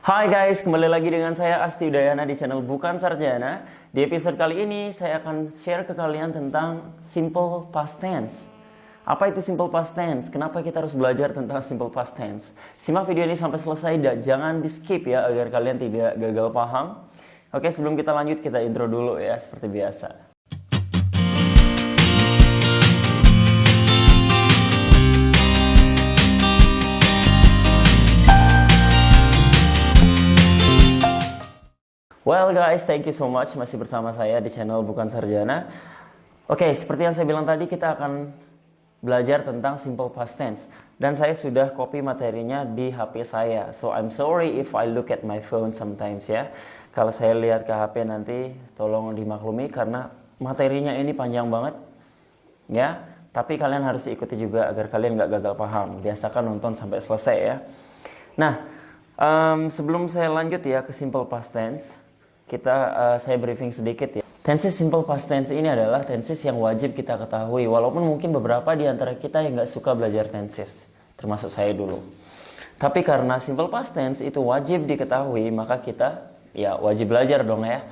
Hai guys, kembali lagi dengan saya Asti Udayana di channel Bukan Sarjana. Di episode kali ini saya akan share ke kalian tentang simple past tense. Apa itu simple past tense? Kenapa kita harus belajar tentang simple past tense? Simak video ini sampai selesai dan jangan di skip ya agar kalian tidak gagal paham. Oke, sebelum kita lanjut kita intro dulu ya seperti biasa. Well guys, thank you so much masih bersama saya di channel Bukan Sarjana. Oke, seperti yang saya bilang tadi kita akan belajar tentang simple past tense. Dan saya sudah copy materinya di HP saya. So I'm sorry if I look at my phone sometimes ya. Kalau saya lihat ke HP nanti tolong dimaklumi karena materinya ini panjang banget. Ya, tapi kalian harus ikuti juga agar kalian nggak gagal paham. Biasakan nonton sampai selesai ya. Nah, sebelum saya lanjut ya ke simple past tense, saya briefing sedikit ya. Tenses simple past tense ini adalah tenses yang wajib kita ketahui, walaupun mungkin beberapa di antara kita yang nggak suka belajar tenses, termasuk saya dulu. Tapi karena simple past tense itu wajib diketahui, maka kita ya wajib belajar dong ya.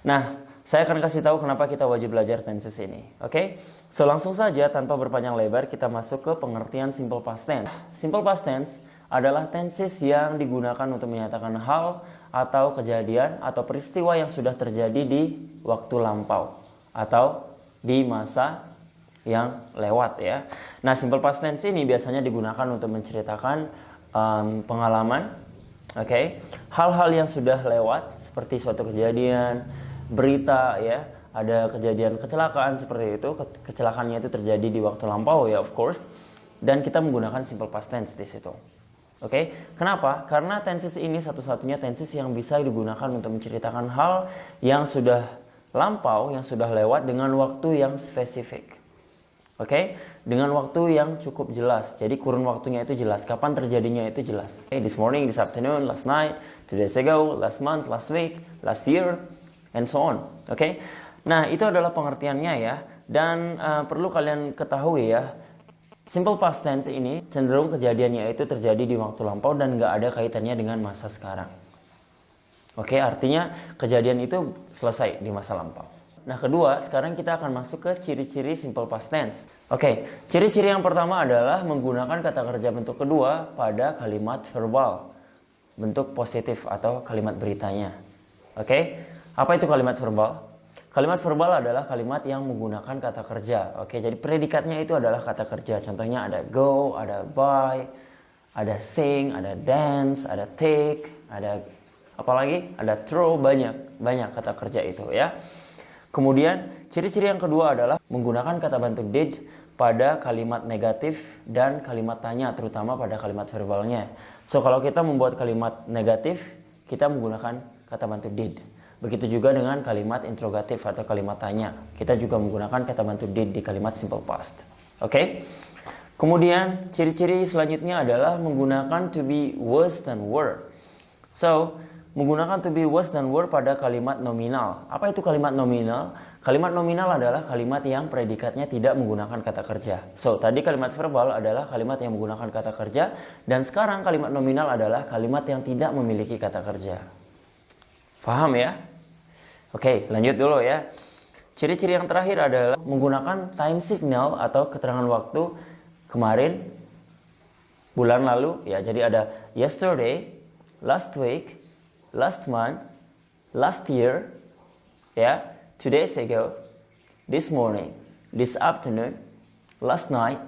Nah, saya akan kasih tahu kenapa kita wajib belajar tenses ini. Oke? So langsung saja tanpa berpanjang lebar kita masuk ke pengertian simple past tense. Simple past tense adalah tenses yang digunakan untuk menyatakan hal atau kejadian atau peristiwa yang sudah terjadi di waktu lampau atau di masa yang lewat ya. Nah, simple past tense ini biasanya digunakan untuk menceritakan pengalaman, oke, hal-hal yang sudah lewat seperti suatu kejadian, berita ya, ada kejadian kecelakaan seperti itu, kecelakaannya itu terjadi di waktu lampau ya of course, dan kita menggunakan simple past tense di situ. Oke, kenapa? Karena tenses ini satu-satunya tenses yang bisa digunakan untuk menceritakan hal yang sudah lampau, yang sudah lewat dengan waktu yang spesifik. Oke, dengan waktu yang cukup jelas. Jadi kurun waktunya itu jelas, kapan terjadinya itu jelas. Okay, this morning, this afternoon, last night, 2 days ago, last month, last week, last year, and so on. Oke, nah itu adalah pengertiannya ya. Dan perlu kalian ketahui ya, simple past tense ini cenderung kejadiannya itu terjadi di waktu lampau dan nggak ada kaitannya dengan masa sekarang. Oke, artinya kejadian itu selesai di masa lampau. Nah, kedua, sekarang kita akan masuk ke ciri-ciri simple past tense. Oke, ciri-ciri yang pertama adalah menggunakan kata kerja bentuk kedua pada kalimat verbal, bentuk positif atau kalimat beritanya. Oke, apa itu kalimat verbal? Kalimat verbal adalah kalimat yang menggunakan kata kerja. Oke, jadi predikatnya itu adalah kata kerja. Contohnya ada go, ada buy, ada sing, ada dance, ada take, ada apa lagi? Ada throw, banyak kata kerja itu ya. Kemudian ciri-ciri yang kedua adalah menggunakan kata bantu did pada kalimat negatif dan kalimat tanya, terutama pada kalimat verbalnya. So kalau kita membuat kalimat negatif, kita menggunakan kata bantu did. Begitu juga dengan kalimat interrogatif atau kalimat tanya. Kita juga menggunakan kata bantu did di kalimat simple past. Oke? Kemudian ciri-ciri selanjutnya adalah menggunakan to be worse than were. So, menggunakan to be worse than were pada kalimat nominal. Apa itu kalimat nominal? Kalimat nominal adalah kalimat yang predikatnya tidak menggunakan kata kerja. So, tadi kalimat verbal adalah kalimat yang menggunakan kata kerja. Dan sekarang kalimat nominal adalah kalimat yang tidak memiliki kata kerja. Paham ya? Oke, lanjut dulu ya. Ciri-ciri yang terakhir adalah menggunakan time signal atau keterangan waktu kemarin, bulan lalu. Ya, jadi ada yesterday, last week, last month, last year, ya, 2 days ago, this morning, this afternoon, last night,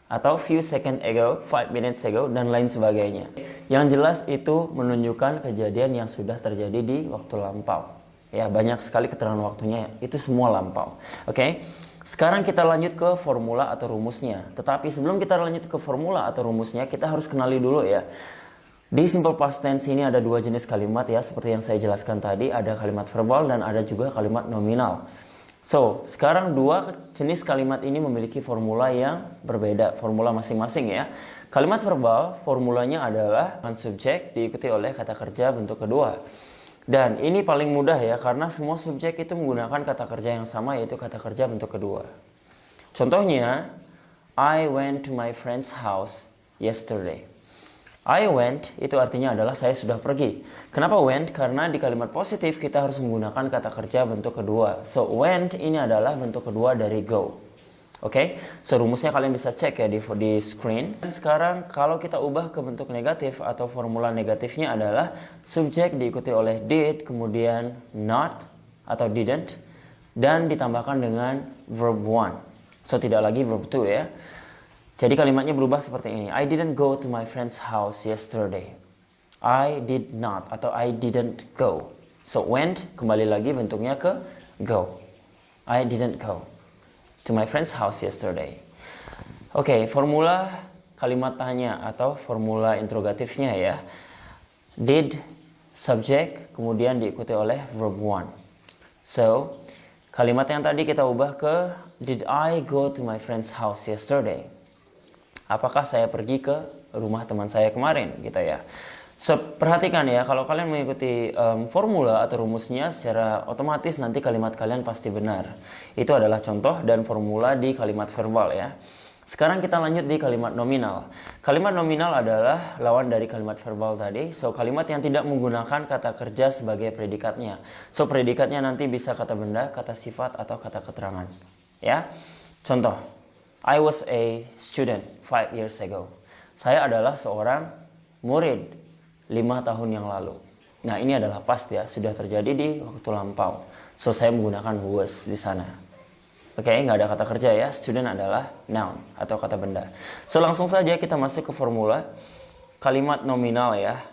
atau few seconds ago, 5 minutes ago, dan lain sebagainya. Yang jelas itu menunjukkan kejadian yang sudah terjadi di waktu lampau. Ya, banyak sekali keterangan waktunya, itu semua lampau. Oke, sekarang kita lanjut ke formula atau rumusnya. Tetapi sebelum kita lanjut ke formula atau rumusnya, kita harus kenali dulu ya. Di simple past tense ini ada dua jenis kalimat ya, seperti yang saya jelaskan tadi, ada kalimat verbal dan ada juga kalimat nominal. So, sekarang dua jenis kalimat ini memiliki formula yang berbeda, formula masing-masing ya. Kalimat verbal, formulanya adalah subjek diikuti oleh kata kerja bentuk kedua. Dan ini paling mudah ya, karena semua subjek itu menggunakan kata kerja yang sama, yaitu kata kerja bentuk kedua. Contohnya, I went to my friend's house yesterday. I went itu artinya adalah saya sudah pergi. Kenapa went? Karena di kalimat positif kita harus menggunakan kata kerja bentuk kedua. So went ini adalah bentuk kedua dari go. Oke, so rumusnya kalian bisa cek ya di screen. Dan sekarang kalau kita ubah ke bentuk negatif atau formula negatifnya adalah subjek diikuti oleh did, kemudian not atau didn't, dan ditambahkan dengan verb one. So tidak lagi verb two ya. Jadi kalimatnya berubah seperti ini. I didn't go to my friend's house yesterday. I did not atau I didn't go. So went kembali lagi bentuknya ke go. I didn't go to my friend's house yesterday. Oke, formula kalimat tanya atau formula interrogatifnya ya. Did, subject, kemudian diikuti oleh verb one. So, kalimat yang tadi kita ubah ke did I go to my friend's house yesterday? Apakah saya pergi ke rumah teman saya kemarin gitu ya. So, perhatikan ya, kalau kalian mengikuti formula atau rumusnya secara otomatis nanti kalimat kalian pasti benar. Itu adalah contoh dan formula di kalimat verbal ya. Sekarang kita lanjut di kalimat nominal. Kalimat nominal adalah lawan dari kalimat verbal tadi. So, kalimat yang tidak menggunakan kata kerja sebagai predikatnya. So, predikatnya nanti bisa kata benda, kata sifat, atau kata keterangan. Ya, contoh. I was a student 5 years ago. Saya adalah seorang murid 5 tahun yang lalu. Nah, ini adalah past ya, sudah terjadi di waktu lampau. So, saya menggunakan was di sana. Oke, nggak ada kata kerja ya. Student adalah noun atau kata benda. So, langsung saja kita masuk ke formula kalimat nominal ya.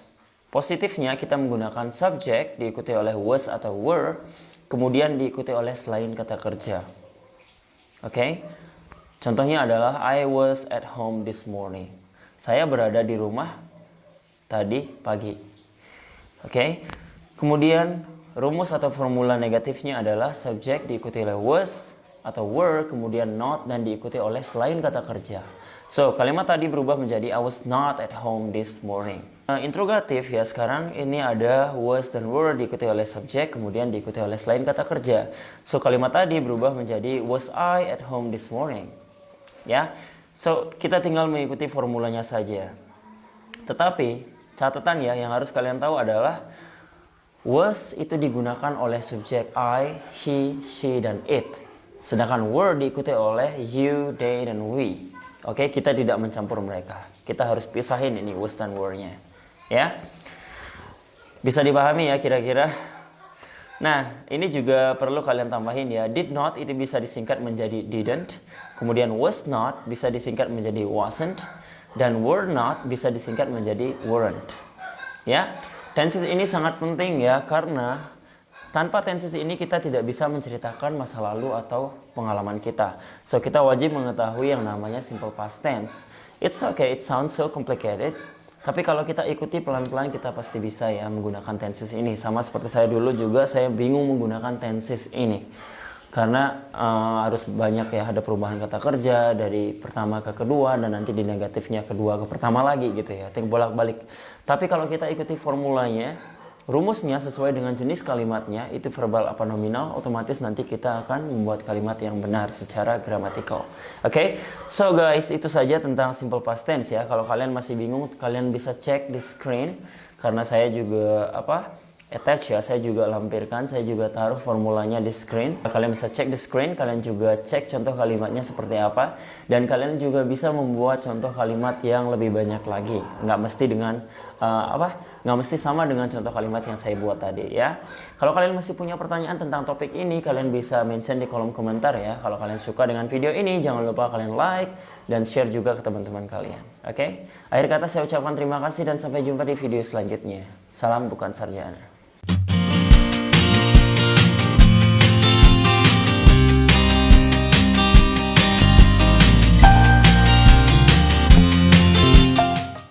Positifnya kita menggunakan subject diikuti oleh was atau were, kemudian diikuti oleh selain kata kerja. Oke, contohnya adalah I was at home this morning. Saya berada di rumah tadi pagi. Oke. Kemudian rumus atau formula negatifnya adalah subjek diikuti oleh was atau were, kemudian not, dan diikuti oleh selain kata kerja. So, kalimat tadi berubah menjadi I was not at home this morning. Interrogatif ya, sekarang ini ada was dan were diikuti oleh subjek, kemudian diikuti oleh selain kata kerja. So, kalimat tadi berubah menjadi was I at home this morning. Ya. So, kita tinggal mengikuti formulanya saja. Tetapi catatan ya yang harus kalian tahu adalah was itu digunakan oleh subjek I, he, she, dan it. Sedangkan were diikuti oleh you, they, dan we. Oke, kita tidak mencampur mereka. Kita harus pisahin ini was dan were-nya. Ya. Bisa dipahami ya kira-kira? Nah, ini juga perlu kalian tambahin ya. Did not itu bisa disingkat menjadi didn't. Kemudian was not bisa disingkat menjadi wasn't. Dan were not bisa disingkat menjadi weren't. Ya, tenses ini sangat penting ya, karena tanpa tenses ini kita tidak bisa menceritakan masa lalu atau pengalaman kita. So, kita wajib mengetahui yang namanya simple past tense. It's okay, it sounds so complicated. Tapi kalau kita ikuti pelan-pelan kita pasti bisa ya menggunakan tenses ini. Sama seperti saya dulu juga, saya bingung menggunakan tenses ini. Karena harus banyak ya, ada perubahan kata kerja dari pertama ke kedua, dan nanti di negatifnya kedua ke pertama lagi gitu ya, bolak-balik. Tapi kalau kita ikuti formulanya, rumusnya sesuai dengan jenis kalimatnya, itu verbal apa nominal, otomatis nanti kita akan membuat kalimat yang benar secara gramatikal. Oke, so guys, itu saja tentang simple past tense ya. Kalau kalian masih bingung, kalian bisa cek di screen, karena saya juga attach ya, saya juga lampirkan, saya juga taruh formulanya di screen. Kalian bisa cek di screen, kalian juga cek contoh kalimatnya seperti apa, dan kalian juga bisa membuat contoh kalimat yang lebih banyak lagi. Nggak mesti dengan nggak mesti sama dengan contoh kalimat yang saya buat tadi ya. Kalau kalian masih punya pertanyaan tentang topik ini, kalian bisa mention di kolom komentar ya. Kalau kalian suka dengan video ini, jangan lupa kalian like dan share juga ke teman-teman kalian. Oke? Akhir kata saya ucapkan terima kasih dan sampai jumpa di video selanjutnya. Salam bukan sarjana.